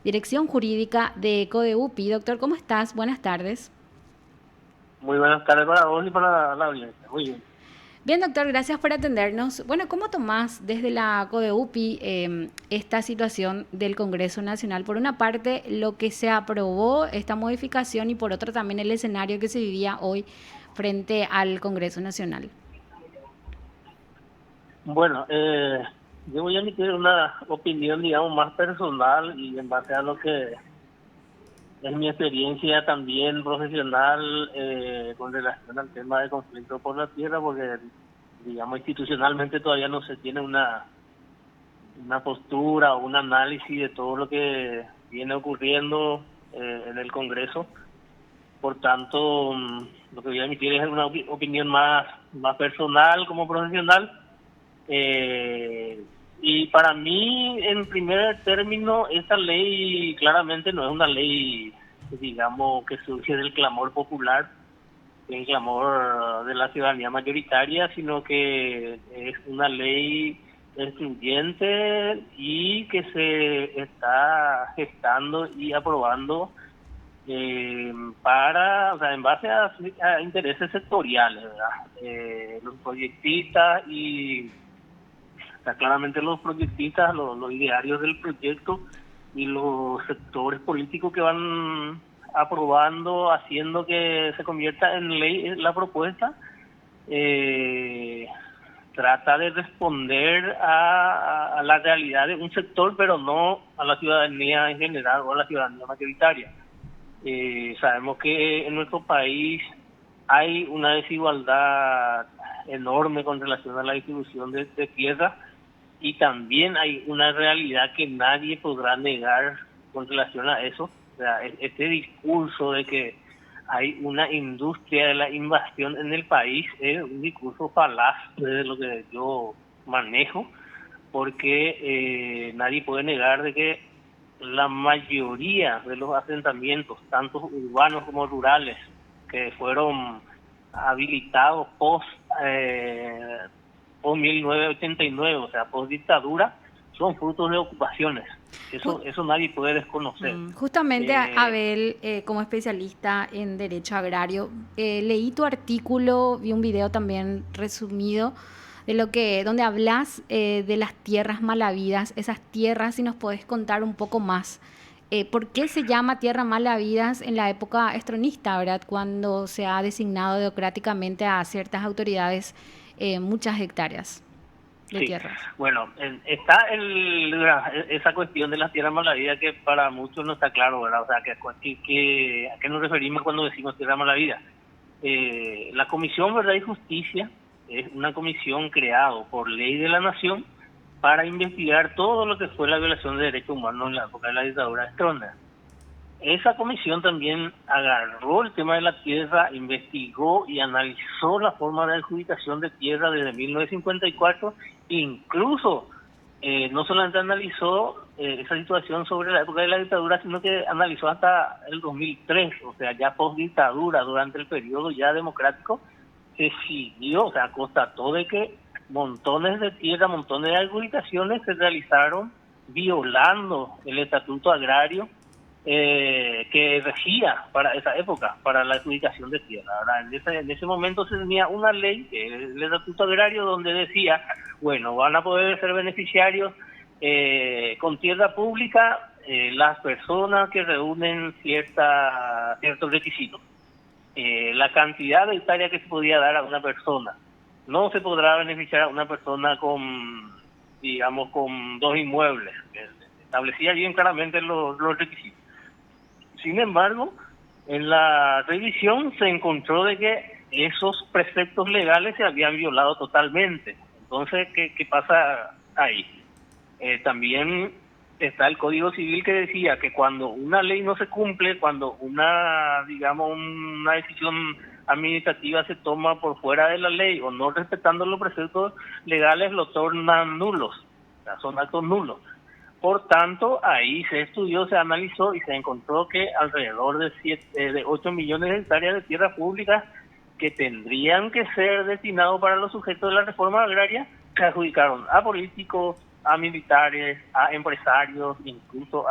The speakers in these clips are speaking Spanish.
Dirección Jurídica de CODEUPI. Doctor, ¿cómo estás? Buenas tardes. Muy buenas tardes para vos y para la audiencia. Muy bien. Bien, doctor, gracias por atendernos. Bueno, ¿cómo tomás desde la CODEUPI esta situación del Congreso Nacional? Por una parte, lo que se aprobó, esta modificación, y por otra también el escenario que se vivía hoy frente al Congreso Nacional. Bueno, yo voy a emitir una opinión, digamos, más personal y en base a lo que es mi experiencia también profesional con relación al tema de conflicto por la tierra, porque, digamos, institucionalmente todavía no se tiene una postura o un análisis de todo lo que viene ocurriendo en el Congreso. Por tanto, lo que voy a emitir es una opinión más personal como profesional. Y para mí, en primer término, esta ley claramente no es una ley, digamos, que surge del clamor popular, del clamor de la ciudadanía mayoritaria, sino que es una ley excluyente y que se está gestando y aprobando o sea, en base a intereses sectoriales, ¿verdad? Los proyectistas o sea, claramente los proyectistas, los idearios del proyecto y los sectores políticos que van aprobando, haciendo que se convierta en ley la propuesta, eh, trata de responder a la realidad de un sector, pero no a la ciudadanía en general o a la ciudadanía mayoritaria. Sabemos que en nuestro país hay una desigualdad enorme con relación a la distribución de tierra y también hay una realidad que nadie podrá negar con relación a eso. O sea, este discurso de que hay una industria de la invasión en el país es un discurso falaz de lo que yo manejo, porque nadie puede negar de que la mayoría de los asentamientos, tanto urbanos como rurales, que fueron habilitados eh, post 1989, o sea, post dictadura, son frutos de ocupaciones. Ju- Eso nadie puede desconocer. Justamente, Eh, Abel, como especialista en derecho agrario, leí tu artículo, vi un video también resumido de donde hablas de las tierras mal habidas, esas tierras, si nos podés contar un poco más. ¿Por qué se llama tierra mal habidas en la época estronista, verdad? Cuando se ha designado democráticamente a ciertas autoridades muchas hectáreas de Sí, tierras. bueno, está esa cuestión de las tierras malavidas que para muchos no está claro, ¿verdad? O sea, ¿a qué nos referimos cuando decimos tierra malavida? La Comisión Verdad y Justicia es una comisión creada por ley de la Nación para investigar todo lo que fue la violación de derechos humanos en la época de la dictadura de. Esa comisión también agarró el tema de la tierra, investigó y analizó la forma de adjudicación de tierra desde 1954, incluso no solamente analizó esa situación sobre la época de la dictadura, sino que analizó hasta el 2003, o sea, ya post dictadura, durante el periodo ya democrático, se siguió, o sea, constató de que montones de tierra, montones de adjudicaciones se realizaron violando el estatuto agrario que regía para esa época, para la adjudicación de tierra. Ahora, en ese momento se tenía una ley, el Estatuto Agrario, donde decía, bueno, van a poder ser beneficiarios con tierra pública las personas que reúnen ciertos requisitos. La cantidad de hectáreas que se podía dar a una persona. No se podrá beneficiar a una persona digamos, con dos inmuebles. Establecía bien claramente los requisitos. Sin embargo, en la revisión se encontró de que esos preceptos legales se habían violado totalmente. Entonces, ¿qué pasa ahí? También está el Código Civil que decía que cuando una ley no se cumple, cuando digamos, una decisión administrativa se toma por fuera de la ley o no respetando los preceptos legales, lo tornan nulos, o sea, son actos nulos. Por tanto, ahí se estudió, se analizó y se encontró que alrededor de 8 millones de hectáreas de tierras públicas que tendrían que ser destinados para los sujetos de la reforma agraria se adjudicaron a políticos, a militares, a empresarios, incluso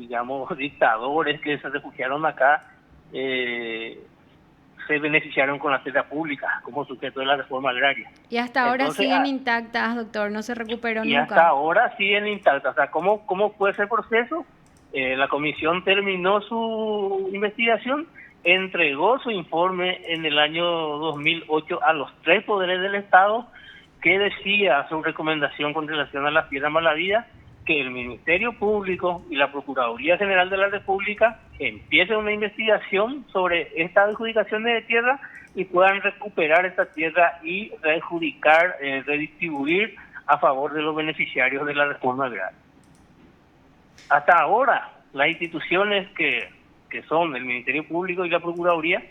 digamos, dictadores que se refugiaron acá, se beneficiaron con la tierra pública como sujeto de la reforma agraria. Y hasta ahora Entonces, siguen intactas, doctor, no se recuperó y hasta nunca. ahora siguen intactas. O sea, ¿cómo fue ese proceso? La comisión terminó su investigación, entregó su informe en el año 2008 a los 3 poderes del Estado, que decía su recomendación con relación a la tierra malavida, que el Ministerio Público y la Procuraduría General de la República empiecen una investigación sobre estas adjudicaciones de tierra y puedan recuperar esta tierra y readjudicar, redistribuir a favor de los beneficiarios de la reforma agraria. Hasta ahora, las instituciones que son el Ministerio Público y la Procuraduría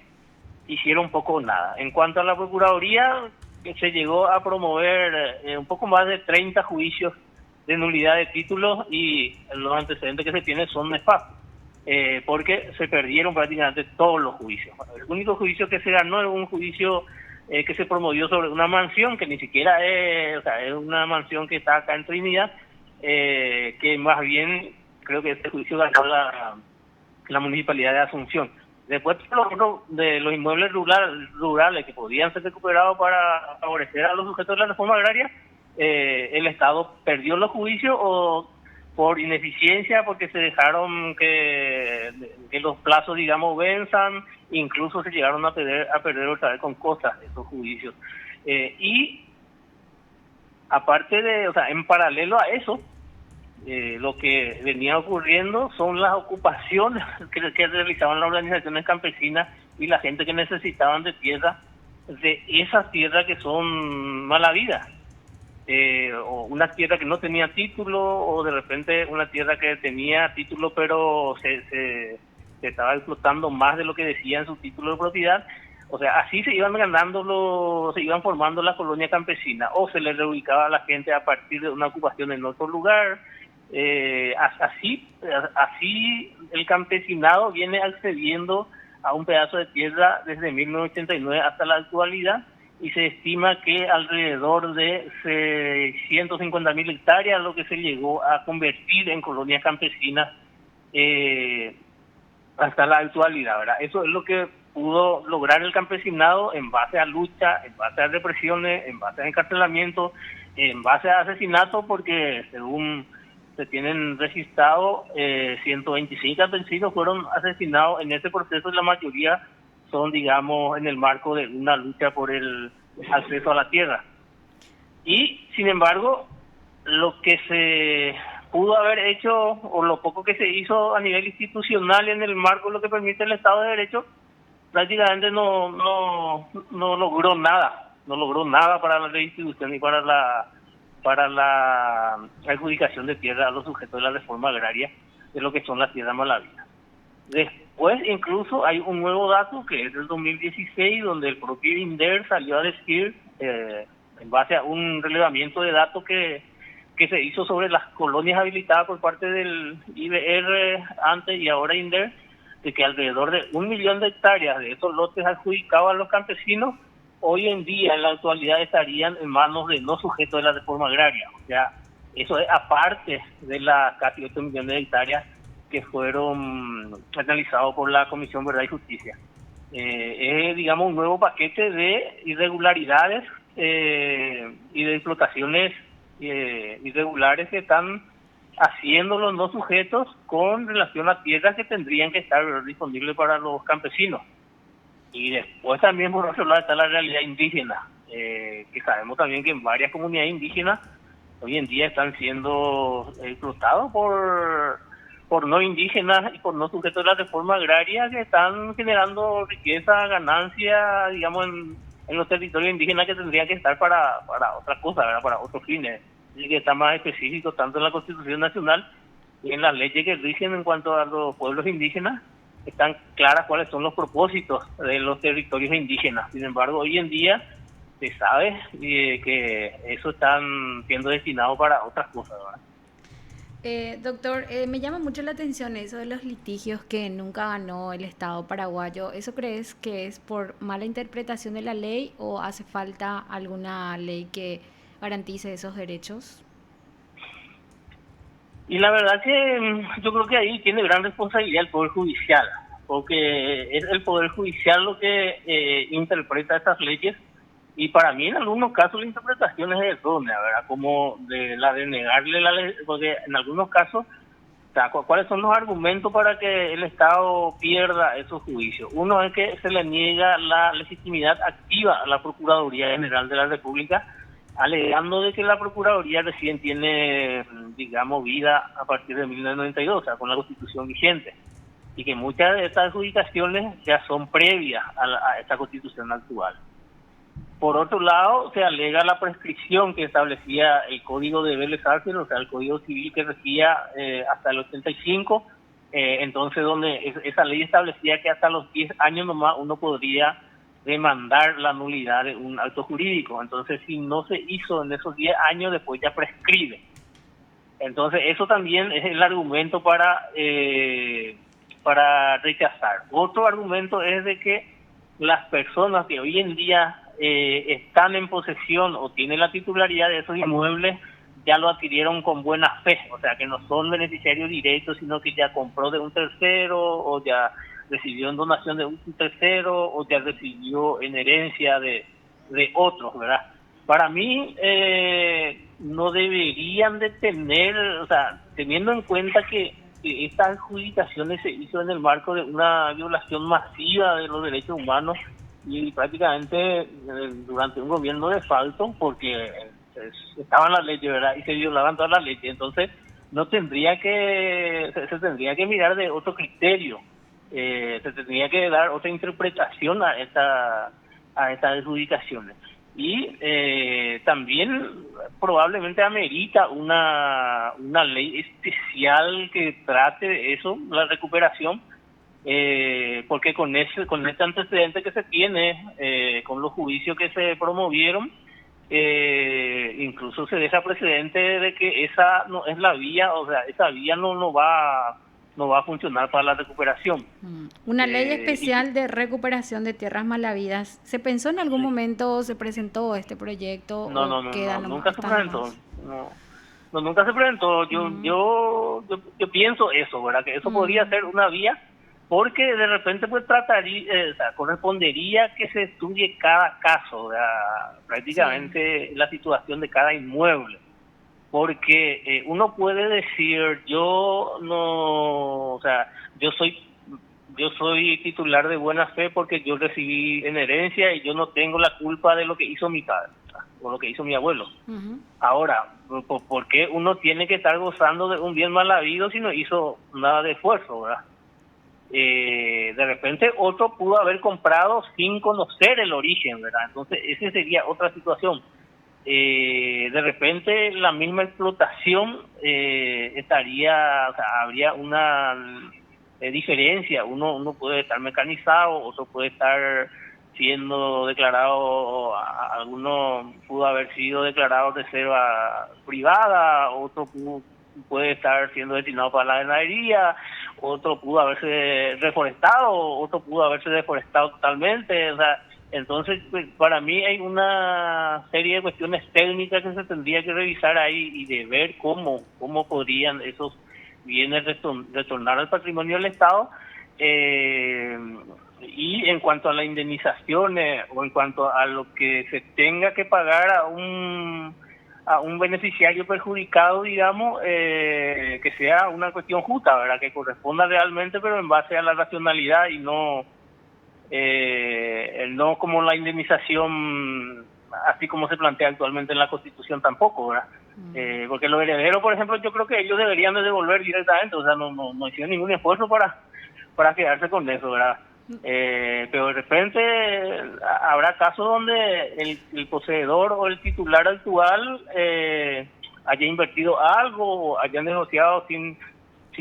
hicieron poco o nada. En cuanto a la Procuraduría, se llegó a promover un poco más de 30 juicios de nulidad de títulos, y los antecedentes que se tienen son nefastos, porque se perdieron prácticamente todos los juicios. El único juicio que se ganó es un juicio que se promovió sobre una mansión que ni siquiera es una mansión que está acá en Trinidad, que más bien creo que este juicio ganó la Municipalidad de Asunción. Después de los inmuebles rurales que podían ser recuperados para favorecer a los sujetos de la reforma agraria, el Estado perdió los juicios, o por ineficiencia, porque se dejaron que los plazos, digamos, venzan, incluso se llegaron a perder otra vez con cosas esos juicios. Y aparte en paralelo a eso, lo que venía ocurriendo son las ocupaciones que realizaban las organizaciones campesinas y la gente que necesitaban de tierra, de esas tierras que son malavidas, o una tierra que no tenía título, o de repente una tierra que tenía título pero se estaba explotando más de lo que decía en su título de propiedad. O sea, así se iban se iban formando las colonias campesinas, o se les reubicaba a la gente a partir de una ocupación en otro lugar. Así el campesinado viene accediendo a un pedazo de tierra desde 1989 hasta la actualidad, y se estima que alrededor de 650.000 hectáreas lo que se llegó a convertir en colonias campesinas hasta la actualidad, ¿verdad? Eso es lo que pudo lograr el campesinado en base a lucha, en base a represiones, en base a encarcelamiento, en base a asesinatos, porque según se tienen registrado, 125 campesinos fueron asesinados en ese proceso, y la mayoría son, digamos, en el marco de una lucha por el acceso a la tierra. Y, sin embargo, lo que se pudo haber hecho, o lo poco que se hizo a nivel institucional en el marco de lo que permite el Estado de Derecho, prácticamente no logró nada. No logró nada para la redistribución y para la adjudicación de tierra a los sujetos de la reforma agraria, de lo que son las tierras malavidas. Después, incluso, hay un nuevo dato que es del 2016, donde el propio INDER salió a decir, en base a un relevamiento de datos que se hizo sobre las colonias habilitadas por parte del IBR antes y ahora INDER, de que alrededor de 1 millón de hectáreas de esos lotes adjudicados a los campesinos, hoy en día, en la actualidad, estarían en manos de no sujetos de la reforma agraria. O sea, eso es aparte de las casi 8 millones de hectáreas que fueron analizados por la Comisión Verdad y Justicia. Es, digamos, un nuevo paquete de irregularidades y de explotaciones irregulares que están haciendo los no sujetos con relación a tierras que tendrían que estar disponibles para los campesinos. Y después también, por otro lado, está la realidad indígena, que sabemos también que en varias comunidades indígenas hoy en día están siendo explotados por no indígenas y por no sujetos de la reforma agraria, que están generando riqueza, ganancia, digamos, en los territorios indígenas, que tendrían que estar para otra cosa, ¿verdad? Para otros fines, y que está más específico tanto en la Constitución Nacional y en las leyes que rigen en cuanto a los pueblos indígenas. Están claras cuáles son los propósitos de los territorios indígenas. Sin embargo, hoy en día se sabe que eso están siendo destinados para otras cosas, ¿verdad? Doctor, me llama mucho la atención eso de los litigios que nunca ganó el Estado paraguayo. ¿Eso crees que es por mala interpretación de la ley, o hace falta alguna ley que garantice esos derechos? Y la verdad que yo creo que ahí tiene gran responsabilidad el Poder Judicial, porque es el Poder Judicial lo que interpreta estas leyes, y para mí en algunos casos la interpretación es errónea, ¿verdad? Como de la de negarle la ley, porque en algunos casos, o sea, ¿cuáles son los argumentos para que el Estado pierda esos juicios? Uno es que se le niega la legitimidad activa a la Procuraduría General de la República, alegando de que la Procuraduría recién tiene, digamos, vida a partir de 1992, o sea, con la Constitución vigente, y que muchas de estas adjudicaciones ya son previas a esta Constitución actual. Por otro lado, se alega la prescripción que establecía el Código de Vélez Arfield, o sea, el Código Civil que regía hasta el 85, entonces donde esa ley establecía que hasta los 10 años nomás uno podría demandar la nulidad de un acto jurídico. Entonces, si no se hizo en esos 10 años, después ya prescribe. Entonces, eso también es el argumento para rechazar. Otro argumento es de que las personas que hoy en día están en posesión o tienen la titularidad de esos inmuebles ya lo adquirieron con buena fe, o sea que no son beneficiarios directos, sino que ya compró de un tercero o ya recibió en donación de un tercero o ya recibió en herencia de otros, ¿verdad? Para mí no deberían de tener, o sea, teniendo en cuenta que estas adjudicaciones se hizo en el marco de una violación masiva de los derechos humanos y prácticamente durante un gobierno de falto, porque estaban las leyes, ¿verdad? Y se violaban todas las leyes. Entonces, no tendría que, se tendría que mirar de otro criterio, se tendría que dar otra interpretación a estas adjudicaciones. Y también probablemente amerita una ley especial que trate de eso, la recuperación, porque con este antecedente que se tiene, con los juicios que se promovieron, incluso se deja precedente de que esa no es la vía, o sea, esa vía no va a funcionar para la recuperación. Una ley especial de recuperación de tierras malavidas. ¿Se pensó en algún momento, se presentó este proyecto? No, nunca se presentó. No, nunca se presentó. Yo pienso eso, ¿verdad? Que eso podría ser una vía, porque de repente pues trataría, o sea, correspondería que se estudie cada caso, ¿verdad? Prácticamente la situación de cada inmueble. Porque uno puede decir, yo no, o sea, yo soy titular de buena fe porque yo recibí en herencia y yo no tengo la culpa de lo que hizo mi padre o lo que hizo mi abuelo. Ahora, ¿por qué uno tiene que estar gozando de un bien mal habido si no hizo nada de esfuerzo, verdad? De repente otro pudo haber comprado sin conocer el origen, ¿verdad? Entonces, esa sería otra situación. De repente la misma explotación estaría, o sea, habría una diferencia. Uno puede estar mecanizado, otro puede estar siendo declarado, alguno pudo haber sido declarado reserva privada, otro puede estar siendo destinado para la ganadería, otro pudo haberse reforestado, otro pudo haberse deforestado totalmente, o sea, entonces, pues, para mí hay una serie de cuestiones técnicas que se tendría que revisar ahí y de ver cómo podrían esos bienes retornar al patrimonio del Estado. Y en cuanto a las indemnizaciones o en cuanto a lo que se tenga que pagar a un beneficiario perjudicado, digamos, que sea una cuestión justa, ¿verdad? Que corresponda realmente, pero en base a la racionalidad y no como la indemnización así como se plantea actualmente en la Constitución tampoco, ¿verdad? Porque los herederos, por ejemplo, yo creo que ellos deberían de devolver directamente, o sea, no hicieron ningún esfuerzo para quedarse con eso, ¿verdad? Pero de repente habrá casos donde el poseedor o el titular actual haya invertido algo, o haya negociado sin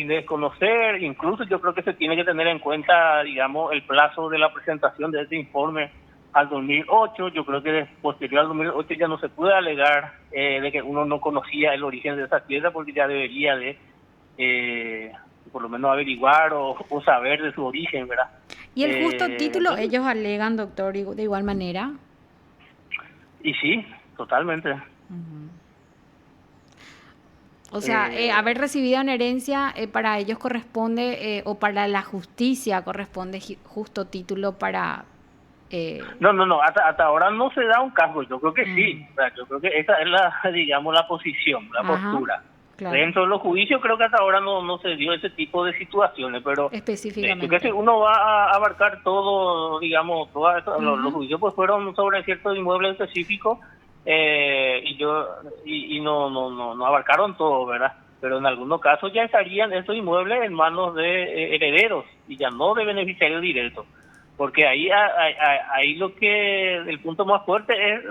desconocer. Incluso yo creo que se tiene que tener en cuenta, digamos, el plazo de la presentación de este informe al 2008. Yo creo que posterior al 2008 ya no se puede alegar de que uno no conocía el origen de esa tierra, porque ya debería de por lo menos averiguar o saber de su origen, ¿verdad? ¿Y el justo título entonces, ellos alegan, doctor, de igual manera? Y sí, totalmente. O sea, haber recibido en herencia para ellos corresponde, o para la justicia corresponde justo título para... No, hasta ahora no se da un caso, yo creo que sí, mm, o sea, yo creo que esa es la, digamos, la posición, la ajá, postura. claro, Dentro de los juicios creo que hasta ahora no se dio ese tipo de situaciones, pero yo creo que específicamente. uno va a abarcar todo, digamos, los Ujú. juicios pues fueron sobre ciertos inmuebles específicos, y no abarcaron todo, ¿verdad? Pero en algunos casos ya estarían estos inmuebles en manos de herederos y ya no de beneficiarios directos, porque ahí lo que el punto más fuerte es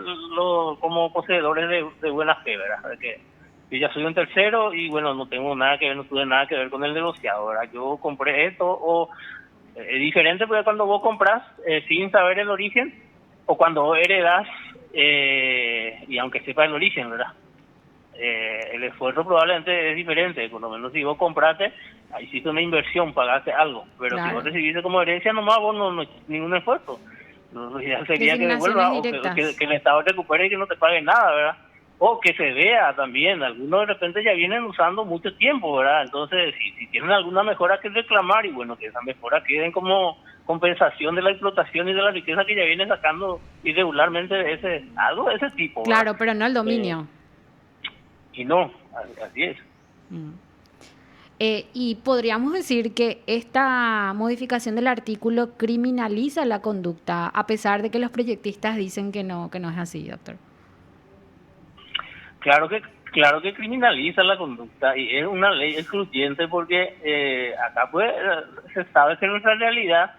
como poseedores de buena fe, ¿verdad? De que yo ya soy un tercero y bueno, no tengo nada que ver, no tuve nada que ver con el negociado, ¿verdad? Yo compré esto, o es diferente porque cuando vos compras sin saber el origen, o cuando vos heredás, y aunque sepa el origen, ¿verdad? El esfuerzo probablemente es diferente, por lo menos si vos compraste, hiciste una inversión, pagaste algo, pero si vos Claro. recibiste como herencia nomás, vos no ningún esfuerzo. Lo ideal sería que Designaciones devuelva, o que directas. el Estado recupere y que no te pague nada, ¿verdad? O que se vea también, algunos de repente ya vienen usando mucho tiempo, ¿verdad? Entonces, si tienen alguna mejora que reclamar, y bueno, que esa mejora queden como compensación de la explotación y de la riqueza que ya vienen sacando irregularmente de algo de ese tipo, ¿verdad? Claro, pero no el Eh, dominio. y no, así es. Mm. Y podríamos decir que esta modificación del artículo criminaliza la conducta, a pesar de que los proyectistas dicen que no es así, doctor. Claro que criminaliza la conducta y es una ley excluyente porque acá pues se sabe que en nuestra realidad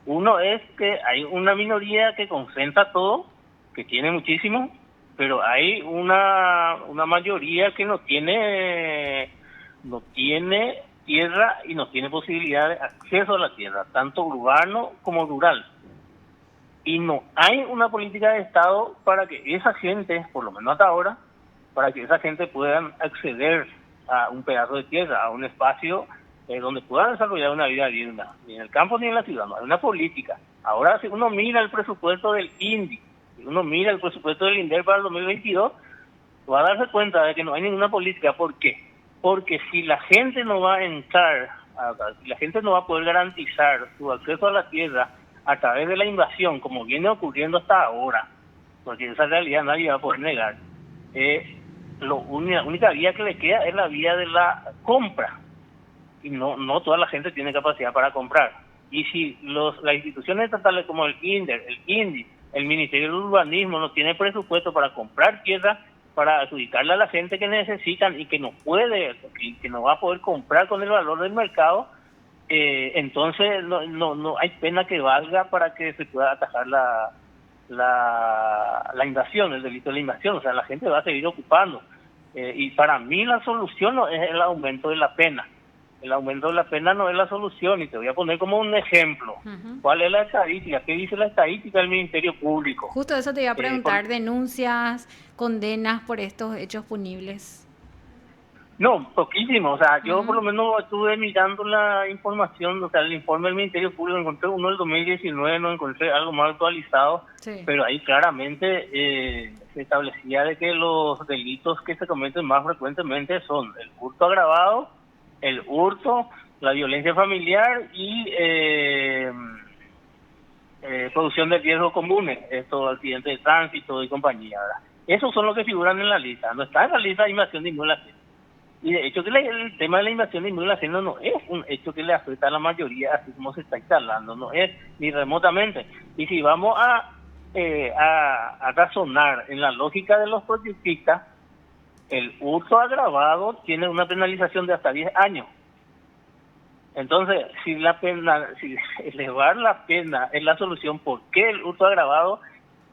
uno es que hay una minoría que concentra todo, que tiene muchísimo, pero hay una mayoría que no tiene tierra y no tiene posibilidad de acceso a la tierra, tanto urbano como rural. Y no hay una política de Estado para que esa gente, por lo menos hasta ahora, para que esa gente puedan acceder a un pedazo de tierra, a un espacio donde puedan desarrollar una vida digna, ni en el campo ni en la ciudad. No hay una política. Ahora, si uno mira el presupuesto del INDI, si uno mira el presupuesto del INDER para el 2022, va a darse cuenta de que no hay ninguna política. ¿Por qué? Porque si la gente no va a entrar, si la gente no va a poder garantizar su acceso a la tierra a través de la invasión, como viene ocurriendo hasta ahora, porque esa realidad nadie va a poder negar, la única vía que le queda es la vía de la compra, y no toda la gente tiene capacidad para comprar. Y si las instituciones estatales como el INDER, el INDI, el Ministerio del Urbanismo no tiene presupuesto para comprar tierra, para adjudicarle a la gente que necesitan y que no puede, que no va a poder comprar con el valor del mercado, entonces no hay pena que valga para que se pueda atajar la invasión, el delito de la invasión. O sea, la gente va a seguir ocupando. Y para mí la solución no es el aumento de la pena. El aumento de la pena no es la solución, y te voy a poner como un ejemplo. Ujú. ¿Cuál es la estadística? ¿Qué dice la estadística del Ministerio Público? Justo eso te iba a Con preguntar, denuncias, condenas por estos hechos punibles. No, poquísimo. O sea, yo por Ujú. lo menos estuve mirando la información, o sea, el informe del Ministerio Público, encontré uno del 2019, no encontré algo más actualizado, Sí. pero ahí claramente se establecía de que los delitos que se cometen más frecuentemente son el hurto agravado, el hurto, la violencia familiar y producción de riesgos comunes, estos accidentes de tránsito y compañía, ¿verdad? Esos son los que figuran en la lista. No está en la lista de invasión de inmuebles. Y de hecho que el tema de la invasión de inmuebles ajenos no es un hecho que le afecta a la mayoría, así como se está instalando, no es ni remotamente. Y si vamos a razonar en la lógica de los proyectistas, el hurto agravado tiene una penalización de hasta 10 años. Entonces, si elevar la pena es la solución, ¿por qué el hurto agravado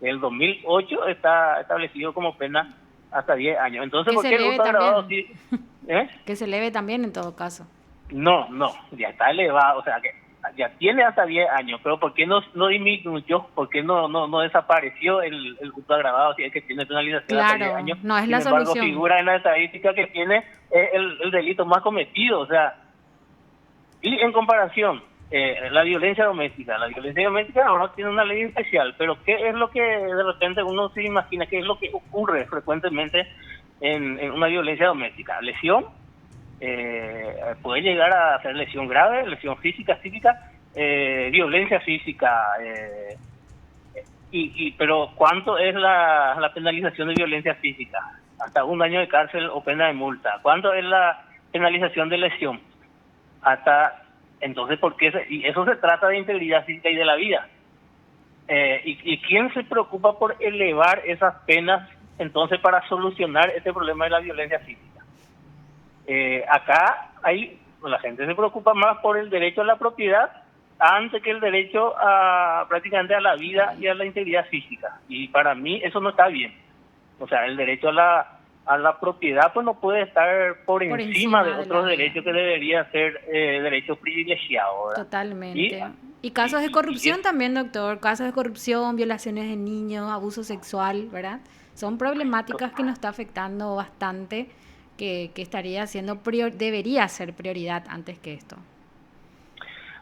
del 2008 está establecido como pena hasta 10 años? Entonces, Que ¿por se qué el eleve hurto agravado también. sí? ¿Eh? Que se eleve también en todo caso. No, ya está elevado, o sea, que ya tiene hasta 10 años, pero ¿por qué no disminuyó? ¿Por qué no desapareció el hurto agravado si es que tiene penalización hasta 10 Claro, años? no es Sin la embargo, solución. figura en la estadística que tiene el delito más cometido, o sea, y en comparación, la violencia doméstica. La violencia doméstica ahora tiene una ley especial, pero ¿qué es lo que de repente uno se imagina? ¿Qué es lo que ocurre frecuentemente en una violencia doméstica. Lesión, puede llegar a ser lesión grave, lesión física, psíquica, violencia física, pero ¿cuánto es la penalización de violencia física? Hasta 1 año de cárcel o pena de multa. ¿Cuánto es la penalización de lesión? Entonces, ¿por qué? Y eso se trata de integridad física y de la vida. ¿Y quién se preocupa por elevar esas penas entonces para solucionar este problema de la violencia física? Acá la gente se preocupa más por el derecho a la propiedad antes que el derecho prácticamente a la vida y a la integridad física. Y para mí eso no está bien. O sea, el derecho a la propiedad pues no puede estar por encima de otros derechos que debería ser derechos privilegiados, ¿verdad? Totalmente. Y casos de corrupción también, doctor. Casos de corrupción, violaciones de niños, abuso sexual, ¿verdad? Son problemáticas que nos está afectando bastante, que estaría siendo debería ser prioridad antes que esto.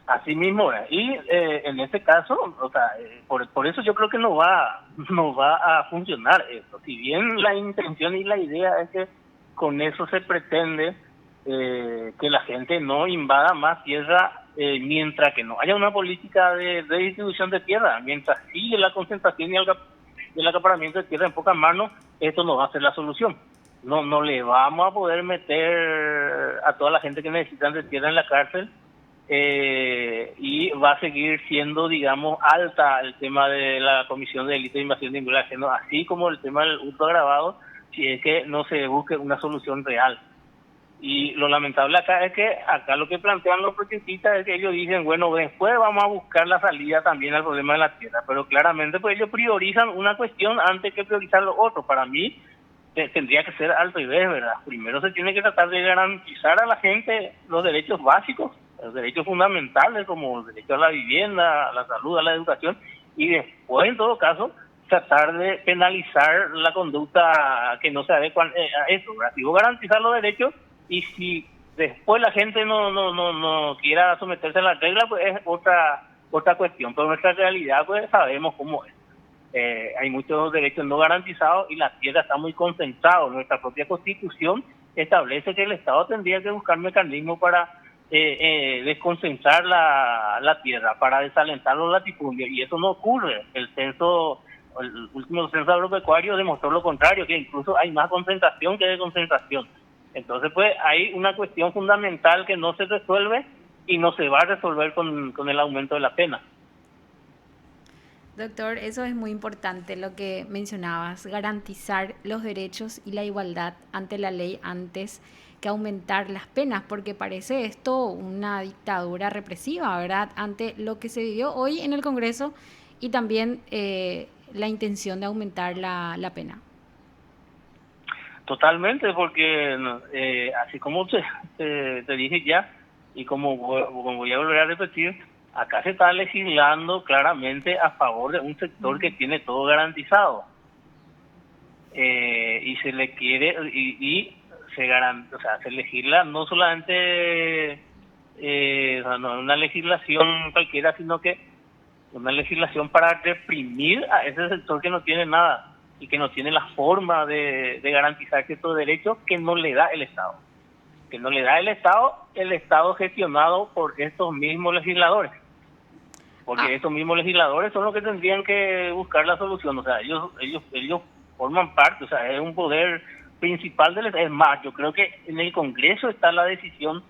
Así mismo, y en este caso, o sea, por eso yo creo que no va a funcionar esto. Si bien la intención y la idea es que con eso se pretende que la gente no invada más tierra mientras que no haya una política de distribución de tierra, mientras sigue la concentración y el acaparamiento de tierra en pocas manos, esto no va a ser la solución. No le vamos a poder meter a toda la gente que necesita de tierra en la cárcel. Y va a seguir siendo, digamos, alta el tema de la comisión de delito de invasión de inmunidad ajena, así como el tema del hurto agravado, si es que no se busque una solución real. Y lo lamentable acá es que acá lo que plantean los progresistas es que ellos dicen, bueno, después vamos a buscar la salida también al problema de la tierra, pero claramente pues ellos priorizan una cuestión antes que priorizar lo otro. Para mí tendría que ser al revés, ¿verdad? Primero se tiene que tratar de garantizar a la gente los derechos básicos, los derechos fundamentales como el derecho a la vivienda, a la salud, a la educación, y después, en todo caso, tratar de penalizar la conducta que no se adecua a eso, ¿verdad? Si vos garantizar los derechos y si después la gente no quiera someterse a la regla, pues es otra cuestión, pero nuestra realidad pues sabemos cómo es. Hay muchos derechos no garantizados y la tierra está muy concentrada. Nuestra propia Constitución establece que el Estado tendría que buscar mecanismos para desconcentrar la tierra, para desalentar los latifundios, y eso no ocurre. El último censo agropecuario demostró lo contrario, que incluso hay más concentración que desconcentración. Entonces pues hay una cuestión fundamental que no se resuelve y no se va a resolver con el aumento de la pena. Doctor, eso es muy importante lo que mencionabas, garantizar los derechos y la igualdad ante la ley antes que aumentar las penas, porque parece esto una dictadura represiva, ¿verdad? Ante lo que se vivió hoy en el Congreso y también la intención de aumentar la pena. Totalmente, porque así como te dije ya, y como voy a volver a repetir, acá se está legislando claramente a favor de un sector que tiene todo garantizado. Y se le quiere, se legisla no solamente no una legislación cualquiera, sino que una legislación para reprimir a ese sector que no tiene nada y que no tiene la forma de garantizar ciertos derechos que no le da el Estado. Que no le da el Estado gestionado por estos mismos legisladores. Porque estos mismos legisladores son los que tendrían que buscar la solución. O sea, ellos forman parte, o sea, es un poder principal del Estado. Es más, yo creo que en el Congreso está la decisión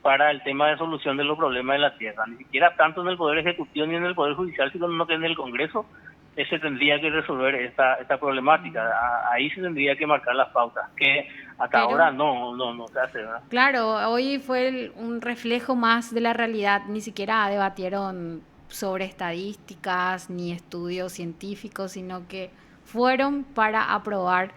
para el tema de solución de los problemas de la tierra. Ni siquiera tanto en el Poder Ejecutivo ni en el Poder Judicial, sino que en el Congreso se tendría que resolver esta problemática. Ahí se tendría que marcar las pautas, que hasta ahora no se hace, ¿verdad? Claro, hoy fue un reflejo más de la realidad, ni siquiera debatieron sobre estadísticas ni estudios científicos, sino que fueron para aprobar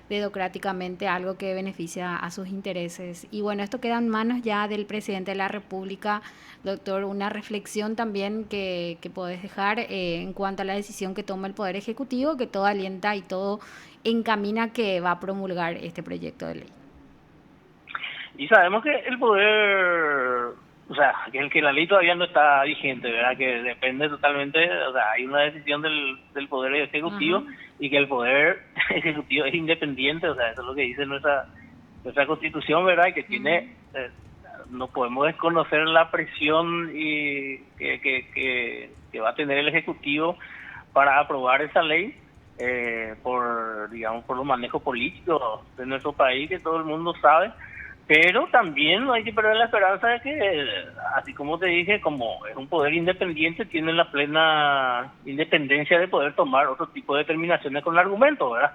dedocráticamente algo que beneficia a sus intereses. Y bueno, esto queda en manos ya del presidente de la República. Doctor, una reflexión también que podés dejar en cuanto a la decisión que toma el Poder Ejecutivo, que todo alienta y todo encamina que va a promulgar este proyecto de ley. Y sabemos que el poder, o sea, que la ley todavía no está vigente, ¿verdad? Que depende totalmente, o sea, hay una decisión del Poder Ejecutivo. Ajá. Y que el Poder Ejecutivo es independiente, o sea, eso es lo que dice nuestra Constitución, ¿verdad? Y que tiene, no podemos desconocer la presión y que va a tener el Ejecutivo para aprobar esa ley por los manejos políticos de nuestro país, que todo el mundo sabe. Pero también no hay que perder la esperanza de que, así como te dije, como es un poder independiente, tiene la plena independencia de poder tomar otro tipo de determinaciones con argumentos, ¿verdad?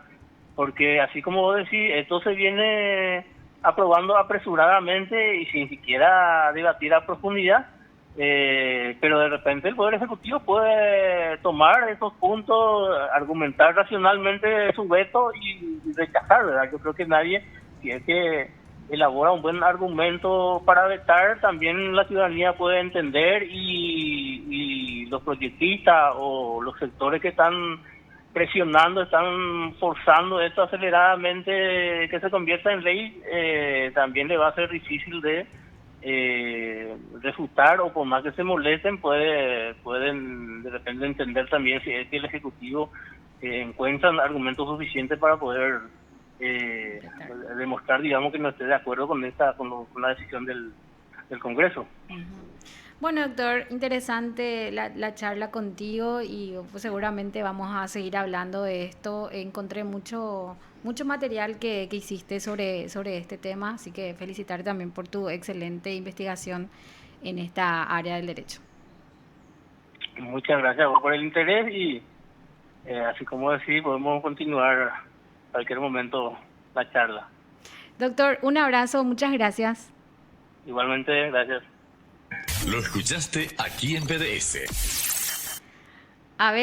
Porque así como vos decís, esto se viene aprobando apresuradamente y sin siquiera debatir a profundidad, pero de repente el Poder Ejecutivo puede tomar esos puntos, argumentar racionalmente su veto y rechazar, ¿verdad? Yo creo que nadie tiene que elabora un buen argumento para vetar, también la ciudadanía puede entender y los proyectistas o los sectores que están presionando, están forzando esto aceleradamente que se convierta en ley, también le va a ser difícil de refutar, o por más que se molesten pueden de repente entender también si es que el Ejecutivo encuentran argumentos suficientes para poder demostrar, digamos, que no esté de acuerdo con la decisión del Congreso. Bueno, doctor, interesante la charla contigo y pues, seguramente vamos a seguir hablando de esto. Encontré mucho material que hiciste sobre este tema, así que felicitar también por tu excelente investigación en esta área del derecho. Muchas gracias por el interés y así como decís, podemos continuar cualquier momento la charla. Doctor, un abrazo, muchas gracias. Igualmente, gracias. Lo escuchaste aquí en PDS. A ver.